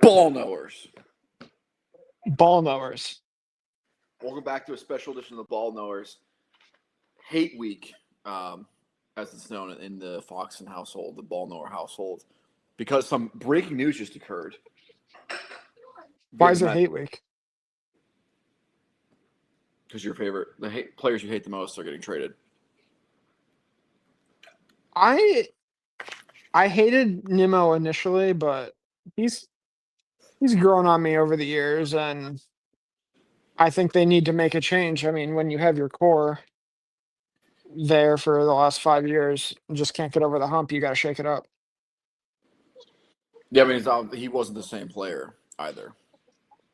Ball knowers. Ball knowers. Welcome back to a special edition of the Ball Knowers Hate Week, as it's known in the Foxen household, the Ball Knower household, because some breaking news just occurred. Why is it hate week? Because the players you hate the most are getting traded. I hated Nimmo initially, but he's grown on me over the years, and I think they need to make a change. I mean, when you have your core there for the last 5 years, and just can't get over the hump, you got to shake it up. Yeah, I mean, he wasn't the same player either.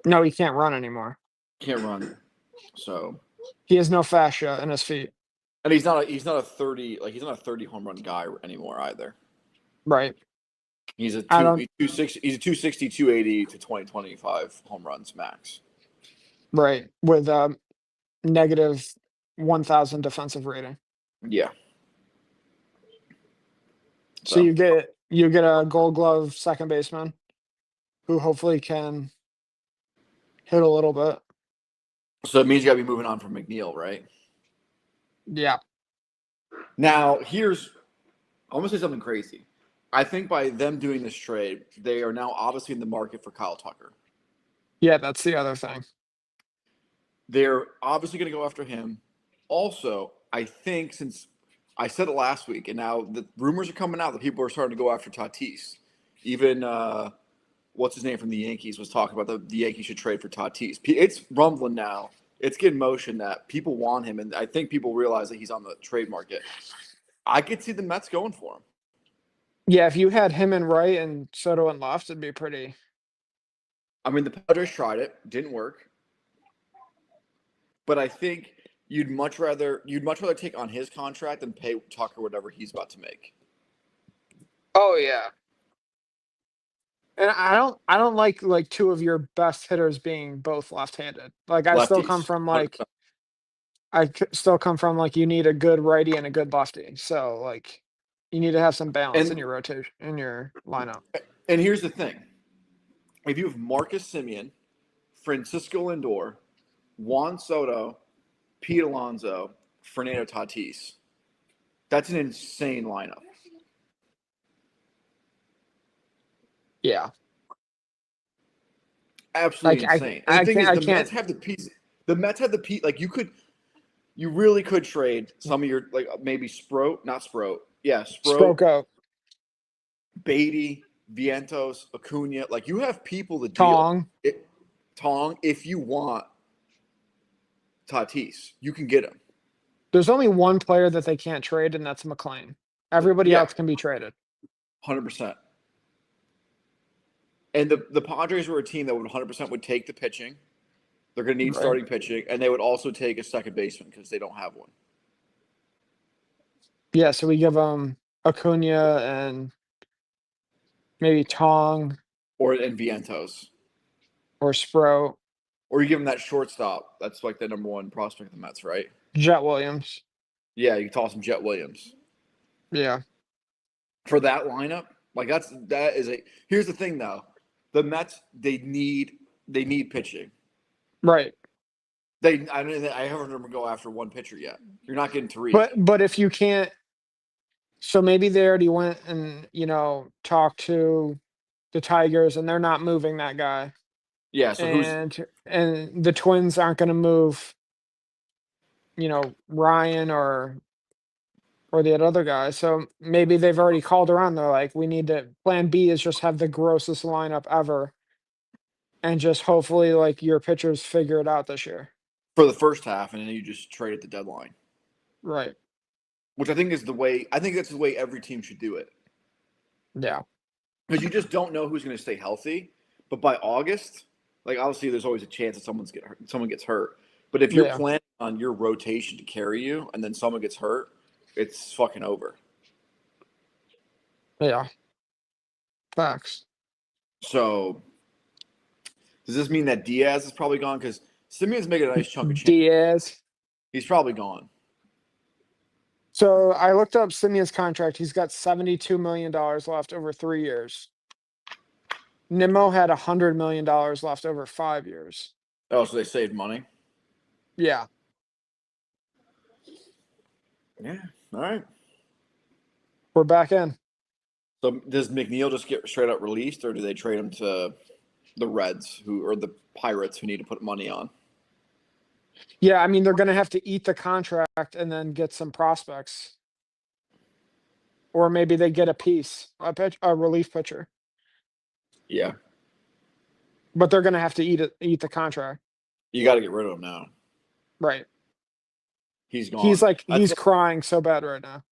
No, he can't run anymore. Can't run, so he has no fascia in his feet. And he's not a 30 home run guy anymore either. Right. He's a 260, 280 to 2025 home runs max. Right. With negative 1,000 defensive rating. Yeah. So you get a Gold Glove second baseman who hopefully can hit a little bit. So it means you got to be moving on from McNeil, right? Yeah. Now, I'm going to say something crazy. I think by them doing this trade, they are now obviously in the market for Kyle Tucker. Yeah, that's the other thing. They're obviously going to go after him. Also, I think since I said it last week, and now the rumors are coming out that people are starting to go after Tatis. Even what's his name from the Yankees was talking about the Yankees should trade for Tatis. It's rumbling now. It's getting motion that people want him, and I think people realize that he's on the trade market. I could see the Mets going for him. Yeah, if you had him and Wright and Soto and Lofts, it'd be pretty. I mean, the Padres tried it, didn't work. But I think you'd much rather take on his contract than pay Tucker whatever he's about to make. Oh yeah. And I don't like two of your best hitters being both left-handed. Like I still come from you need a good righty and a good lefty. So like you need to have some balance in your rotation, in your lineup. And here's the thing. If you have Marcus Semien, Francisco Lindor, Juan Soto, Pete Alonso, Fernando Tatis, that's an insane lineup. Yeah. Absolutely insane. And the thing is, the Mets have the piece. The Mets have the piece. Like you really could trade some of your maybe Sproat. Yeah, Sproko. Beatty, Vientos, Acuna. Like you have people to Tong. Tong, if you want Tatis, you can get him. There's only one player that they can't trade, and that's McLean. Everybody else can be traded. 100%. And the Padres were a team that would 100% would take the pitching. They're going to need starting pitching, and they would also take a second baseman because they don't have one. Yeah, so we give them Acuna and maybe Tong. And Vientos. Or Sprout. Or you give him that shortstop. That's like the number one prospect of the Mets, right? Jet Williams. Yeah, you toss him Jet Williams. Yeah. For that lineup, here's the thing though. The Mets, they need pitching. Right. I haven't heard them go after one pitcher yet. You're not getting three. But if you can't, so maybe they already went and talked to the Tigers, and they're not moving that guy. Yeah. So and the Twins aren't going to move, Ryan or the other guy. So maybe they've already called around. They're like, we need to. Plan B is just have the grossest lineup ever, and just hopefully your pitchers figure it out this year for the first half, and then you just trade at the deadline. Right. Which I think is the way. I think that's the way every team should do it. Yeah. Because you just don't know who's going to stay healthy. But by August, obviously, there's always a chance that someone gets hurt. But if you're planning on your rotation to carry you, and then someone gets hurt, it's fucking over. Yeah. Facts. So, does this mean that Diaz is probably gone? Because Simeon's making a nice chunk of change. Diaz. He's probably gone. So I looked up Simeon's contract. He's got $72 million left over 3 years. Nimmo had $100 million left over 5 years. Oh, so they saved money. Yeah. Yeah. All right. We're back in. So does McNeil just get straight up released, or do they trade him to the Reds, or the Pirates, who need to put money on? Yeah, I mean, they're gonna have to eat the contract and then get some prospects. Or maybe they get a relief pitcher. Yeah, But they're gonna have to eat the contract. you got to get rid of him now. Right. He's gone. He's crying so bad right now.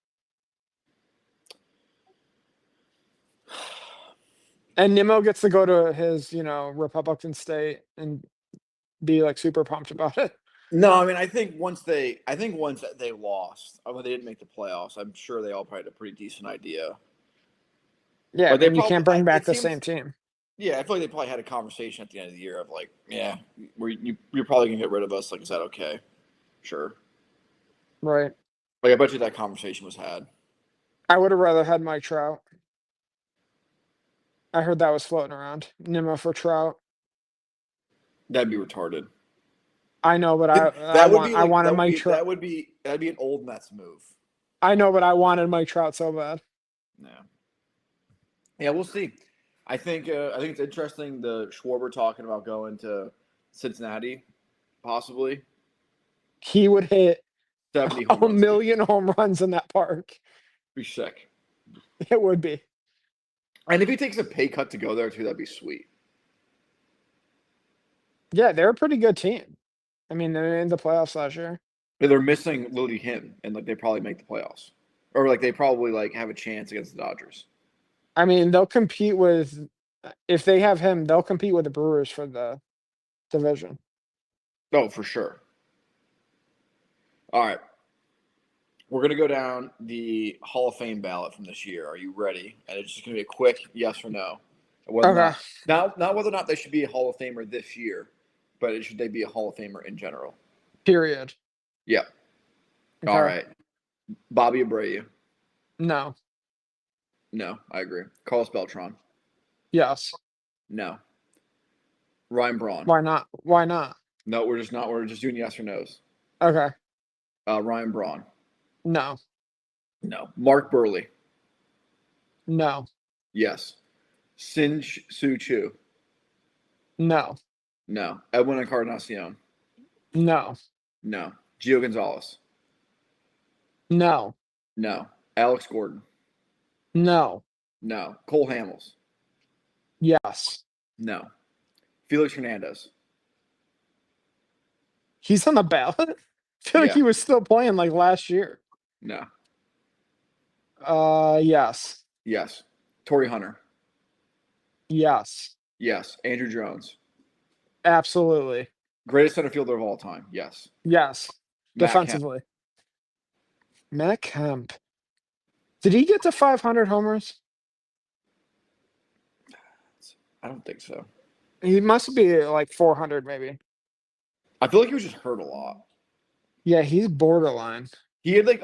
And Nimmo gets to go to his, Republican state and be like super pumped about it. No, I mean, I think once they lost, when they didn't make the playoffs, I'm sure they all probably had a pretty decent idea. Yeah, But they and you can't probably, bring back it the seems, same team. yeah, I feel like they probably had a conversation at the end of the year of like, yeah, you're probably gonna get rid of us. Like, is that okay? Sure. Right. Like, I bet you that conversation was had. I would have rather had Mike Trout. I heard that was floating around. Nimmo for Trout. That'd be retarded. I know, but That would be I like wanted Mike Trout. that'd be an old Mets move. I know, but I wanted Mike Trout so bad. Yeah. Yeah, we'll see. I think it's interesting the Schwarber talking about going to Cincinnati, possibly He would hit 70 home a runs. million home runs in that park. Be sick. It would be. And if he takes a pay cut to go there too, that'd be sweet. Yeah, they're a pretty good team. I mean, they're in the playoffs last year. Yeah, they're missing literally him, and like they probably make the playoffs, or like they probably like have a chance against the Dodgers. I mean, they'll compete with if they have him, they'll compete with the Brewers for the division. Oh, for sure. All right. We're going to go down the Hall of Fame ballot from this year. Are you ready? And it's just going to be a quick yes or no. Whether Okay. not whether or not they should be a Hall of Famer this year, but should they be a Hall of Famer in general? Period. Yeah. Okay. All right. Bobby Abreu. No. No, I agree. Carlos Beltran. Yes. No. Ryan Braun. Why not? Why not? No, we're just not. We're just doing yes or no's. Okay. Ryan Braun. No. No. Mark Burley. No. Yes. Sin Soo Choo. No. No. Edwin Encarnacion. No. No. Gio Gonzalez. No. No. Alex Gordon. No. No. Cole Hamels. Yes. No. Felix Hernandez. He's on the ballot. I feel like Yeah. he was still playing like last year. No. Yes. Yes. Torrey Hunter. Yes. Yes. Andrew Jones. Absolutely. Greatest center fielder of all time. Yes. Yes. Matt Kemp. Defensively. Matt Kemp. Did he get to 500 homers? I don't think so. He must be like 400 maybe. I feel like he was just hurt a lot. Yeah, he's borderline. He had like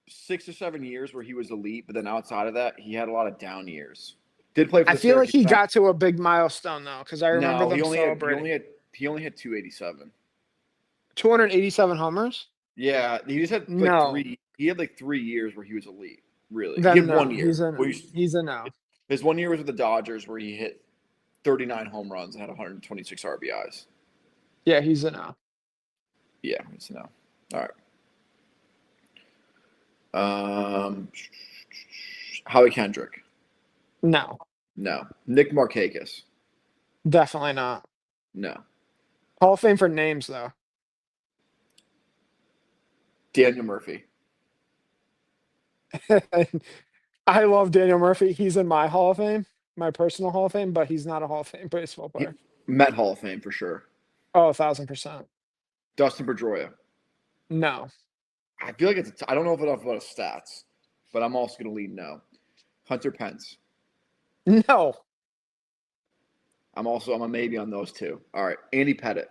6 or 7 years where he was elite, but then outside of that, he had a lot of down years. Did play for I the feel like he Syracuse got to a big milestone though, because I remember No, them he only had celebrating. he only had 287. 287 homers? Yeah, he just had like No. 3. He had like 3 years where he was elite. Really, Then he had no, 1 year. He's a no. His 1 year was with the Dodgers where he hit 39 home runs and had 126 RBIs. Yeah, he's a no. Yeah, it's no. All right. Howie Kendrick. No. No. Nick Markakis. Definitely not. No. Hall of Fame for names though. Daniel Murphy. I love Daniel Murphy. He's in my Hall of Fame, my personal Hall of Fame, but he's not a Hall of Fame baseball player. Met Hall of Fame for sure. Oh, 1,000%. Dustin Pedroia. No. I feel like I don't know enough about his stats, but I'm also going to lead no. Hunter Pence. No. I'm a maybe on those two. All right. Andy Pettit.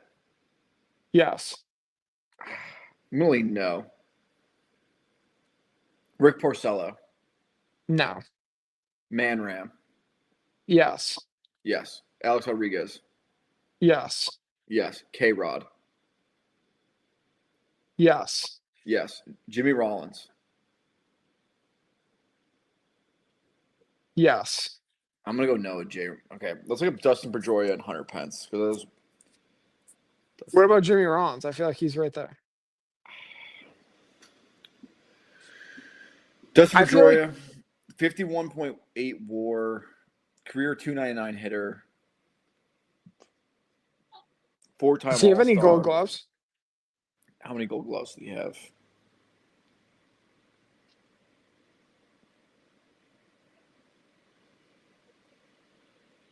Yes. I'm going to lead no. Rick Porcello. No. Man Ram. Yes. Yes. Alex Rodriguez. Yes. Yes. K-Rod. Yes. Yes. Jimmy Rollins. Yes. I'm gonna go Noah J. Okay, let's look up Dustin Pedroia and Hunter Pence because What about Jimmy Rollins? I feel like he's right there. Dustin I feel like, Pedroia, 51.8 WAR, career 299 hitter, does four-time he have any gold All-Star. gloves? How many Gold Gloves do you have?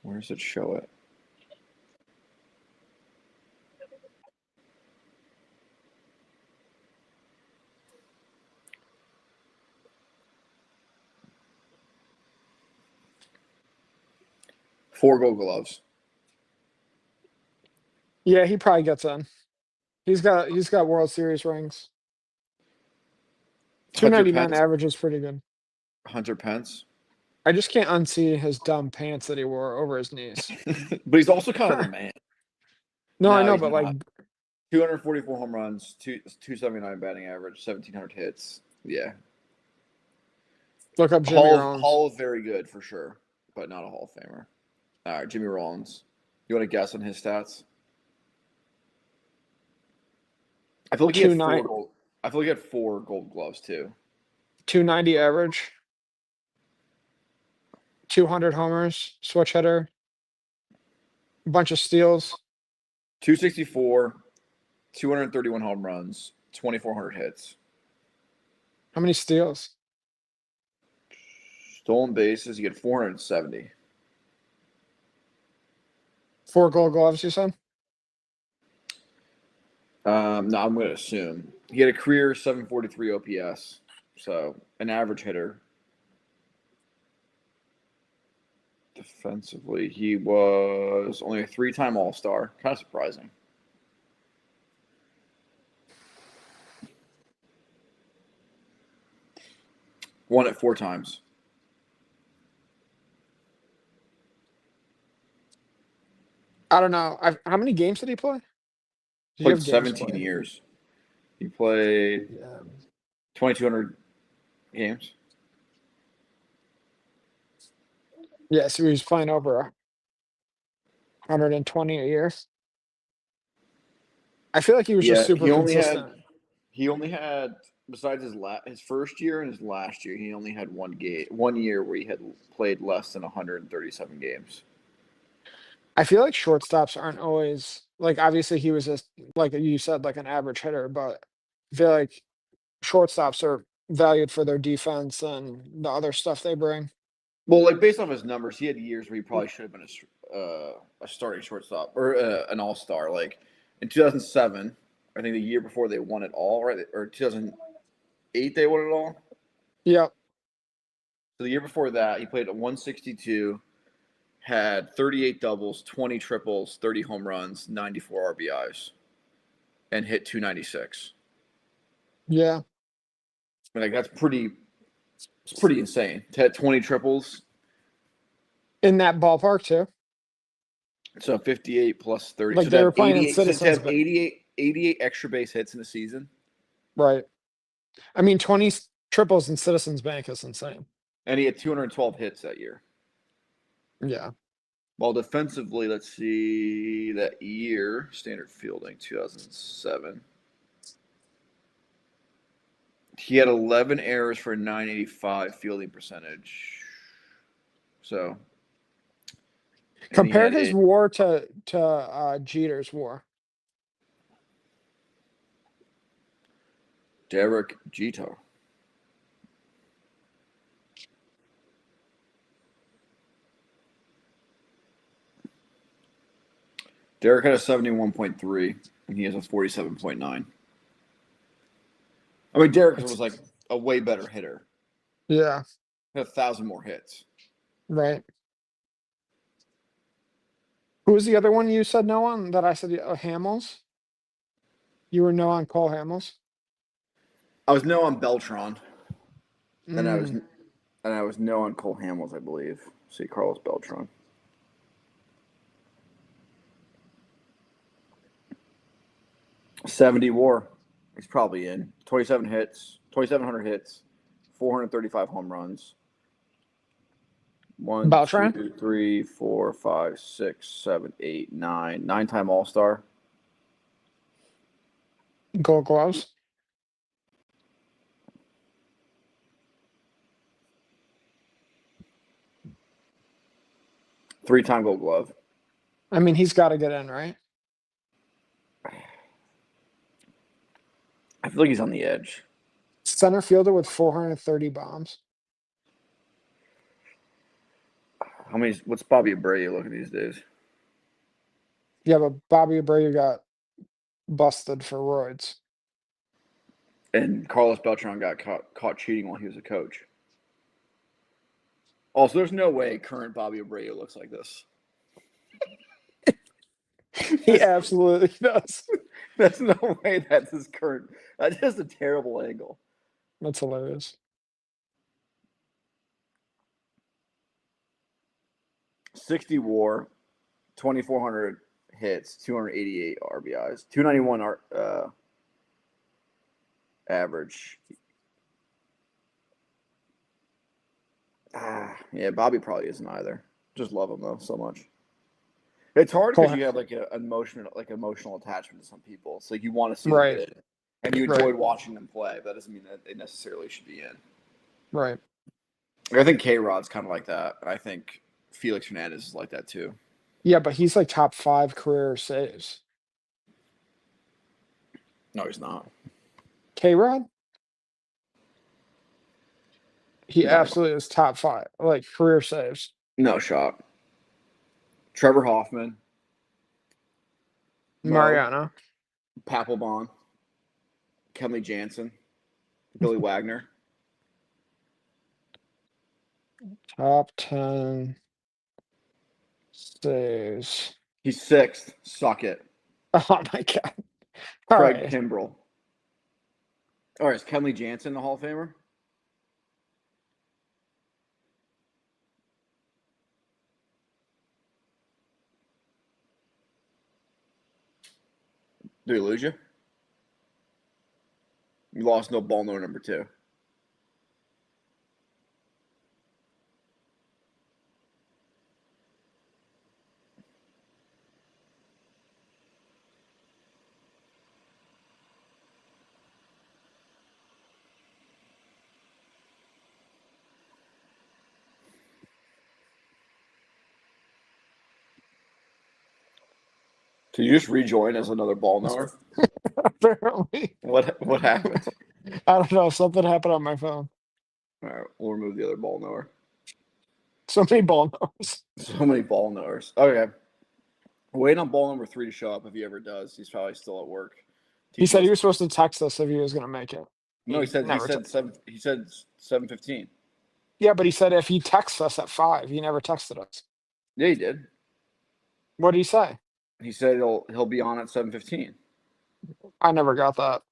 Where does it show it? Four Gold Gloves. Yeah, he probably gets in. He's got World Series rings. Hunter 299 Pence. average is pretty good. Hunter Pence. I just can't unsee his dumb pants that he wore over his knees. But he's also kind of the man. No, I No, know, he's but like, not. 244 home runs, 279 batting average, 1,700 hits. Yeah. look up Jimmy Rollins. Hall of very good for sure, but not a Hall of Famer. All right, Jimmy Rollins. You want to guess on his stats? I feel like he had four 29 gold. I feel like he had four Gold Gloves too. 290 average, 200 homers, switch hitter, a bunch of steals. 264, 231 home runs, 2,400 hits. How many steals? Stolen bases, you get 470. 4 gold gloves, you said? No, I'm going to assume he had a career 743 OPS, so an average hitter. Defensively, he was only a three-time All-Star. Kind of surprising. Won it 4 times. I don't know. How many games did he play? Did you Played have games 17 played? years. He played Yeah. 2,200 games. Yeah, so he was playing over 120 a year. I feel like he was just Yeah, super consistent. he only had besides his first year and his last year, he only had 1 year where he had played less than 137 games. I feel like shortstops aren't always like obviously he was just like you said, like an average hitter, but I feel like shortstops are valued for their defense and the other stuff they bring. Well, like based off his numbers, he had years where he probably should have been a starting shortstop or an all-star. Like in 2007, I think the year before they won it all, right? Or 2008 they won it all. Yep. So the year before that, he played at 162, had 38 doubles, 20 triples, 30 home runs, 94 RBIs, and hit 296. Yeah. Like that's pretty. It's pretty insane to hit 20 triples. In that ballpark too. So 58 plus 30. Like So to they have were playing in 88. So to Citizens have Bank. 88 extra base hits in a season. Right. I mean 20 triples in Citizens Bank is insane. And he had 212 hits that year. Yeah. While defensively, let's see that year, standard fielding, 2007. He had 11 errors for a 985 fielding percentage. So. Compare his WAR to Jeter's WAR. Derek Jeter. Derek had a 71.3, and he has a 47.9. I mean, Derek was like a way better hitter. Yeah. Had 1,000 more hits. Right. Who was the other one you said no on that I said Hamels? You were no on Cole Hamels? I was no on Beltron, and Mm. I was no on Cole Hamels, I believe. See, Carlos Beltran. 70 WAR. He's probably in. 27 hits, 2,700 hits, 435 home runs. One, Beltran, 2, 3, 4, 5, 6, 7, 8, 9. 9-time All Star. Gold Gloves. 3-time Gold Glove. I mean, he's got to get in, right? I feel like he's on the edge. Center fielder with 430 bombs. How many? What's Bobby Abreu looking these days? Yeah, but Bobby Abreu got busted for roids. And Carlos Beltran got caught cheating while he was a coach. Also, there's no way current Bobby Abreu looks like this. He absolutely does. There's no way that's his current. That's just a terrible angle. That's hilarious. 60 WAR, 2,400 hits, 288 RBIs, 291 average. Yeah, Bobby probably isn't either. Just love him though so much. It's hard because you have like an emotional attachment to some people. It's like you want to see them Right. get in, and you Right. enjoyed watching them play. But that doesn't mean that they necessarily should be in. Right. I think K Rod's kind of like that. I think Felix Hernandez is like that too. Yeah, but he's like top 5 career saves. No, he's not. K-Rod? He No, absolutely is top 5, like career saves. no shot. Trevor Hoffman, Mo, Mariano. Papelbon, Kenley Jansen, Billy Wagner. Top 10 saves. He's 6th. Suck it. Oh my God. All Craig right. Kimbrell. All right, is Kenley Jansen the Hall of Famer? Did we lose you? You lost no ball, no number 2. Can you just rejoin as another ball knower? Apparently. What happened? I don't know. Something happened on my phone. All right, we'll remove the other ball knower. So many ball knows. So many ball knowers. Okay. Waiting on ball number 3 to show up if he ever does. He's probably still at work. He said Teaching he us- was supposed to text us if he was going to make it. No, he said never 7:15. Yeah, but he said if he texts us at 5, he never texted us. Yeah, he did. What did he say? He said he'll be on at 7:15. I never got that.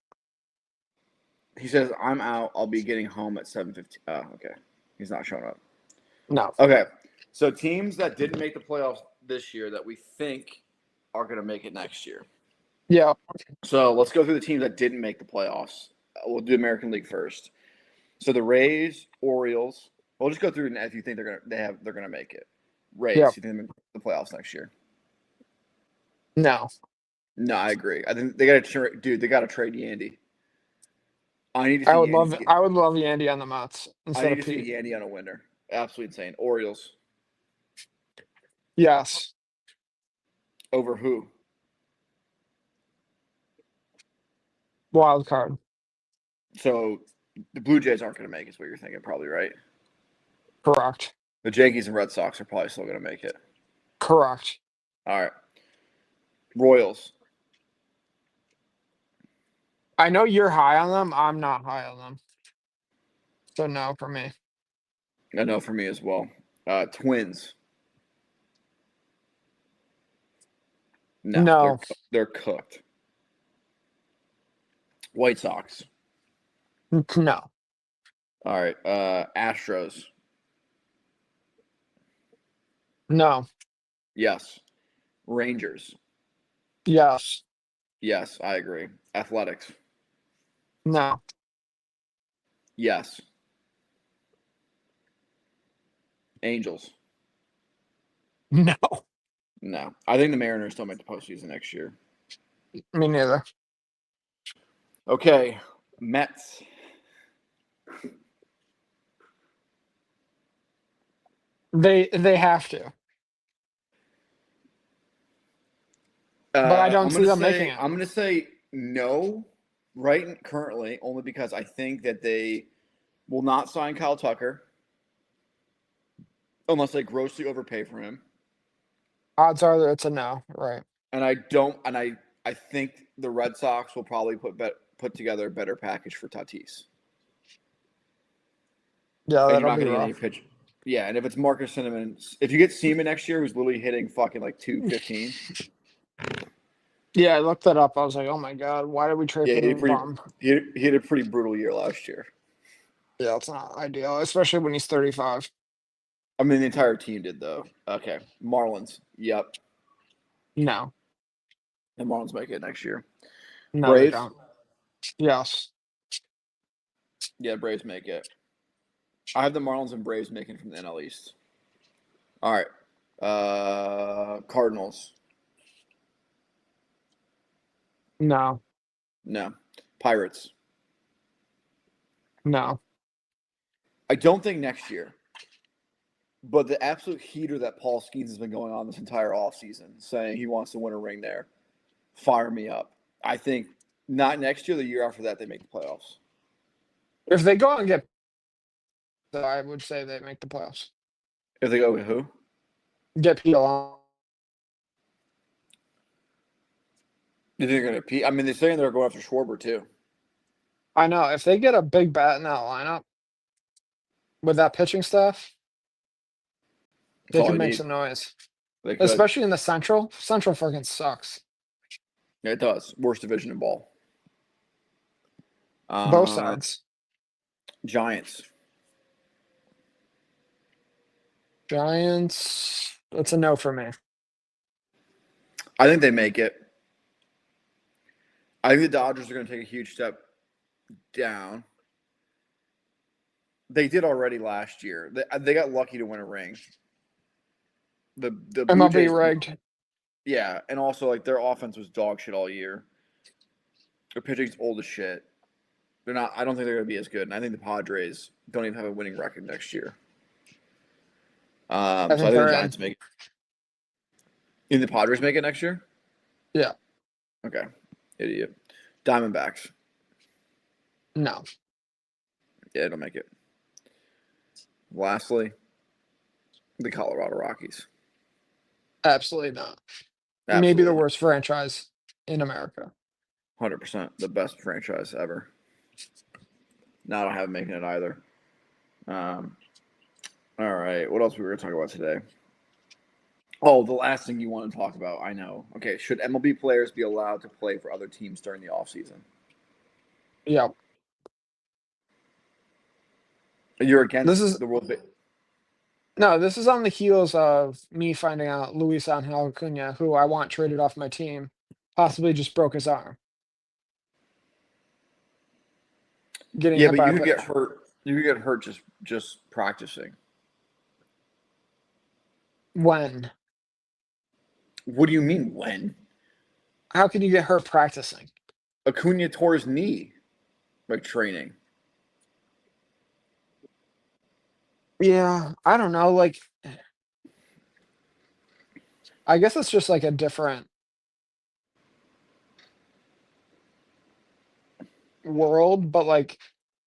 He says I'm out. I'll be getting home at 7:15. Oh, okay. He's not showing up. No. Okay. So teams that didn't make the playoffs this year that we think are going to make it next year. Yeah. So let's go through the teams that didn't make the playoffs. We'll do American League first. So the Rays, Orioles. We'll just go through and if you think they're gonna make it. Rays, Yeah. you think they make the playoffs next year? No. No, I agree. I think they got to They got to trade Yandy. I need to see I would Yandy. love Yandy on the Mets I instead need of to see Pete. Yandy on a winner. Absolutely insane. Orioles Yes. over who? Wild card. So the Blue Jays aren't going to make it. Is what you're thinking, probably, right? Correct. The Yankees and Red Sox are probably still going to make it. Correct. All right. Royals. I know you're high on them. I'm not high on them. So no for me. I know for me as well. Twins. No. They're cooked. White Sox. No. All right. Astros. No. Yes. Rangers. Yes. Yes, I agree. Athletics. No. Yes. Angels. No. No. I think the Mariners don't make the postseason next year. Me neither. Okay. Mets. They have to, but I don't see them making it. I'm gonna say no currently, only because I think that they will not sign Kyle Tucker unless they grossly overpay for him. Odds are that it's a no, right? And I think the Red Sox will probably put together a better package for Tatis. Yeah, And you're that'll not be going to get any rough. pitch. Yeah, and if it's Marcus Cinnamon, if you get Seaman next year, who's literally hitting fucking like 215. Yeah, I looked that up. I was like, oh my god, why did we trade Yeah, for this bum? he had a pretty brutal year last year. Yeah, it's not ideal, especially when he's 35. I mean, the entire team did though. Okay, Marlins. Yep, No, the Marlins make it next year. no, they Braves. don't. Yes, Yeah, Braves make it. I have the Marlins and Braves making from the NL East. All right. Cardinals. no, No. Pirates. no. I don't think next year. But the absolute heater that Paul Skeens has been going on this entire offseason, saying he wants to win a ring there, fire me up. I think not next year, the year after that, they make the playoffs. If they go and get, I would say they make the playoffs. If they go with who? Get PL. You think they're going to compete? I mean, they're saying they're going after Schwarber too. I know if they get a big bat in that lineup with that pitching staff, That's they all can they make need. some noise. They could. Especially in the Central. Central fucking sucks. Yeah, it does. Worst division in ball. Both sides. Giants. Giants. That's a no for me. I think they make it. I think the Dodgers are going to take a huge step down. They did already last year. They got lucky to win a ring. The Blue MLB Jays, rigged. yeah, and also like their offense was dog shit all year. Their pitching's old as shit. They're not. I don't think they're going to be as good. And I think the Padres don't even have a winning record next year. So I think the Giants make it. You think the Padres make it next year? Yeah. Okay. Idiot. Diamondbacks. No. Yeah, it'll make it. Lastly, the Colorado Rockies. Absolutely not. Absolutely Maybe the not. worst franchise in America. 100%. The best franchise ever. No, I don't have them making it either. All right. What else were we going to talk about today? Oh, the last thing you want to talk about. I know. Okay. Should MLB players be allowed to play for other teams during the offseason? Yeah. You're against This is the World no, this is on the heels of me finding out Luis Angel Acuna, who I want traded off my team, possibly just broke his arm. Getting Yeah, hit but by you a could get pitch. hurt. You could get hurt just practicing. When? What do you mean when? How can you get hurt practicing? Acuna tore his knee, like training. Yeah, I don't know. Like, I guess it's just like a different world, but like,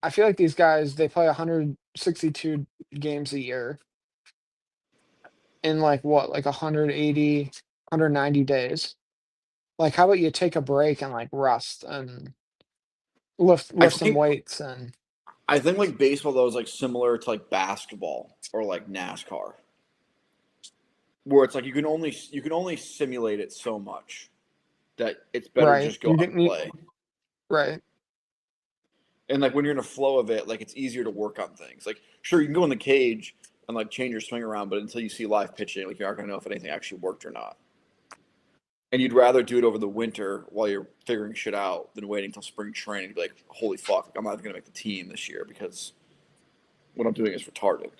I feel like these guys, they play 162 games a year in like what, like 180, 190 days. Like, how about you take a break and like rest and I lift some think weights and I think like baseball though is like similar to like basketball or like NASCAR, where it's like you can only simulate it so much that it's better to right? just go You out get and me play. right. And like when you're in a flow of it, like it's easier to work on things. Like sure you can go in the cage and like change your swing around, but until you see live pitching, like you aren't gonna know if anything actually worked or not. And you'd rather do it over the winter while you're figuring shit out than waiting until spring training to be like, holy fuck, I'm not even gonna make the team this year because what I'm doing is retarded.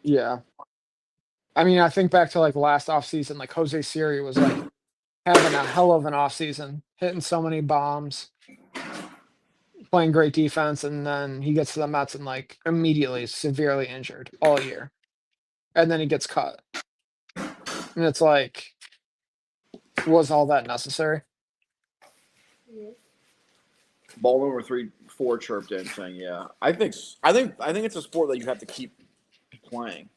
Yeah. I mean, I think back to like last offseason, like Jose Siri was like having a hell of an offseason, hitting so many bombs, playing great defense, and then he gets to the Mets and like immediately is severely injured all year. And then he gets cut. And it's like, was all that necessary? Ball number 3-4 chirped in saying, "Yeah, I think it's a sport that you have to keep playing.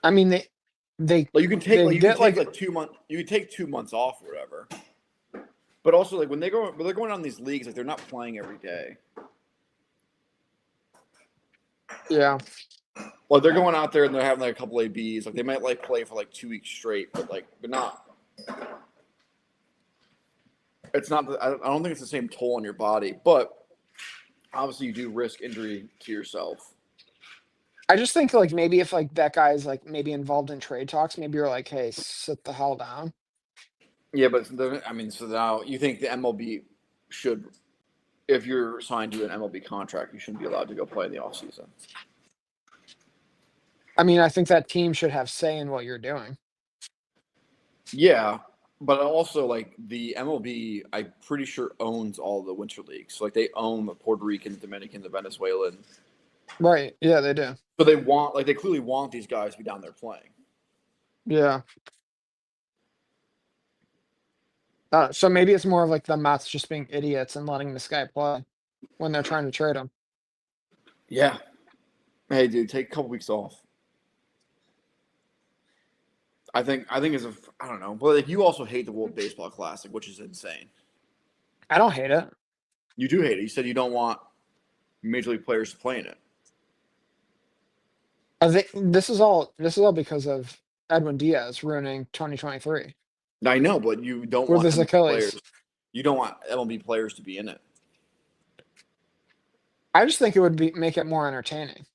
I mean, they Like you can take they like you can get take like like 2 months. You can take 2 months off or whatever. But also like when they're going on these leagues, like they're not playing every day. yeah. Like they're going out there and they're having like a couple ABs. Like they might like play for like 2 weeks straight, but like they're not. It's not. I don't think it's the same toll on your body, but obviously you do risk injury to yourself. I just think like maybe if like that guy's like maybe involved in trade talks, maybe you're like, hey, sit the hell down. Yeah, but I mean, so now you think the MLB should, if you're signed to an MLB contract, you shouldn't be allowed to go play in the off season. I mean, I think that team should have say in what you're doing. Yeah, but also like the MLB, I'm pretty sure owns all the winter leagues. So, like they own the Puerto Rican, Dominican, the Venezuelan. Right. Yeah, they do. So they clearly want these guys to be down there playing. Yeah. So maybe it's more of like the Mets just being idiots and letting this guy play when they're trying to trade him. Yeah. Hey, dude, take a couple weeks off. I think as a I don't know, but like you also hate the World Baseball Classic, which is insane. I don't hate it. You do hate it. You said you don't want major league players to play in it. I think this is all because of Edwin Diaz ruining 2023 I know, but you don't with want his MLB Achilles. players. You don't want MLB players to be in it. I just think it would be make it more entertaining.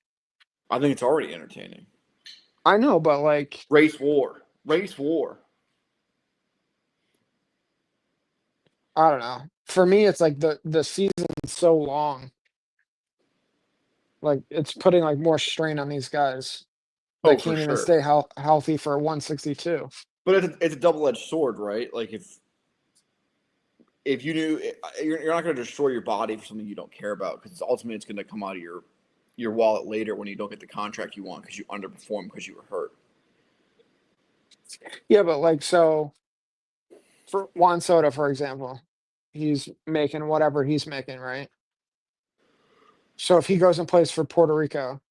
I think it's already entertaining. I know, but like Race war. I don't know. For me, it's like the season's so long. Like it's putting like more strain on these guys Oh, that for can't even sure. stay healthy for 162. But it's a double edged sword, right? Like if you knew you're not going to destroy your body for something you don't care about because ultimately it's going to come out of your wallet later when you don't get the contract you want because you underperformed because you were hurt. Yeah, but like so for Juan Soto, for example, he's making whatever he's making, right? So if he goes and plays for Puerto Rico,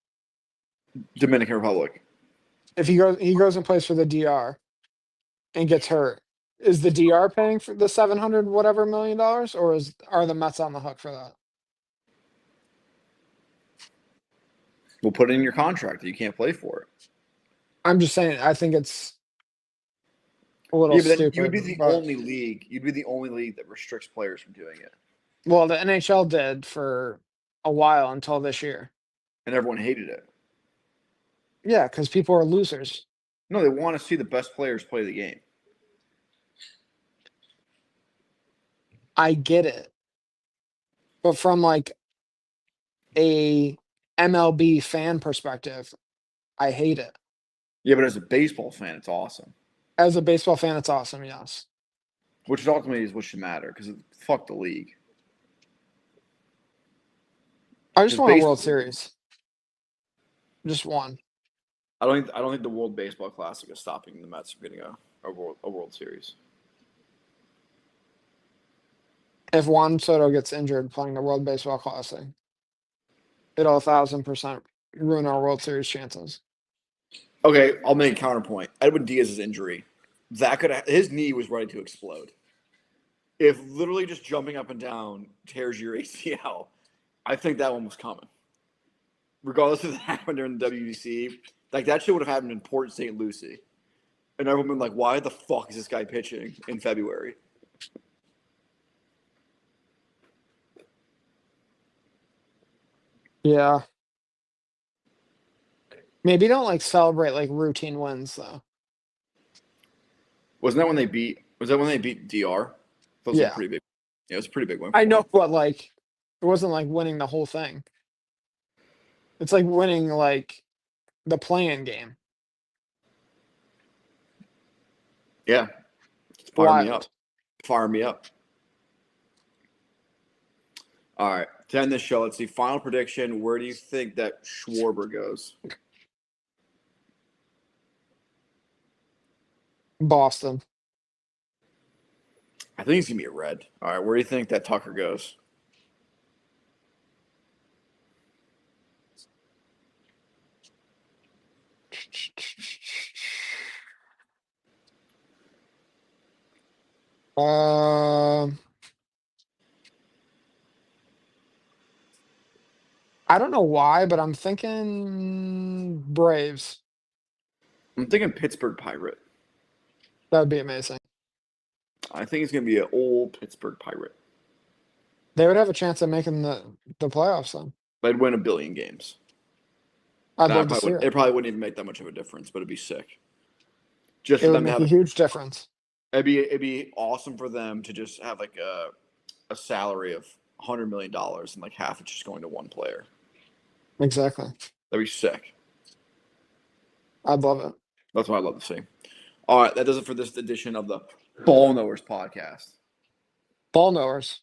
Dominican Republic. if he goes and plays for the DR and gets hurt, is the DR paying for the 700 whatever $1 million, or are the Mets on the hook for that? We'll put it in your contract that you can't play for it. I'm just saying, I think it's a little Yeah, but then you would stupid, be the but only league. You'd be the only league that restricts players from doing it, well, the NHL did for a while until this year. and everyone hated it. Yeah, because people are losers. No, they want to see the best players play the game. I get it. But from like a MLB fan perspective, I hate it. Yeah, but as a baseball fan, it's awesome. As a baseball fan, it's awesome, yes. Which ultimately is what should matter because fuck the league. I just Because want a World baseball, Series. Just one. I don't think the World Baseball Classic is stopping the Mets from getting a World Series. If Juan Soto gets injured playing the World Baseball Classic, it'll 1,000% ruin our World Series chances. Okay, I'll make a counterpoint. Edwin Diaz's injury, his knee was ready to explode. If literally just jumping up and down tears your ACL, I think that one was coming. Regardless if it happened during the WBC, like that shit would have happened in Port St. Lucie, and everyone been like, "Why the fuck is this guy pitching in February?" Yeah. Maybe don't like celebrate like routine wins though. Wasn't that when they beat? Was that when they beat DR? That was a Yeah, pretty big. Yeah, it was a pretty big win. I For know, them. but like it wasn't like winning the whole thing. It's like winning like the playing game. Yeah, fire me up. Wild. Fire me up. All right, to end this show, let's see. Final prediction. Where do you think that Schwarber goes? Boston. I think he's gonna be a Red. All right, where do you think that Tucker goes? Um, I don't know why, but I'm thinking Braves. I'm thinking Pittsburgh Pirate. That would be amazing. I think he's gonna be an old Pittsburgh Pirate. They would have a chance of making the playoffs then. They'd win a billion games. I'd Nah, love to see it. it probably wouldn't even make that much of a difference, but it'd be sick. Just It for would them to make have, a huge difference. it'd be awesome for them to just have like a salary of $100 million and like half it's just going to one player. Exactly. That'd be sick. I'd love it. That's what I'd love to see. All right, that does it for this edition of the Ball Knowers podcast. Ball knowers.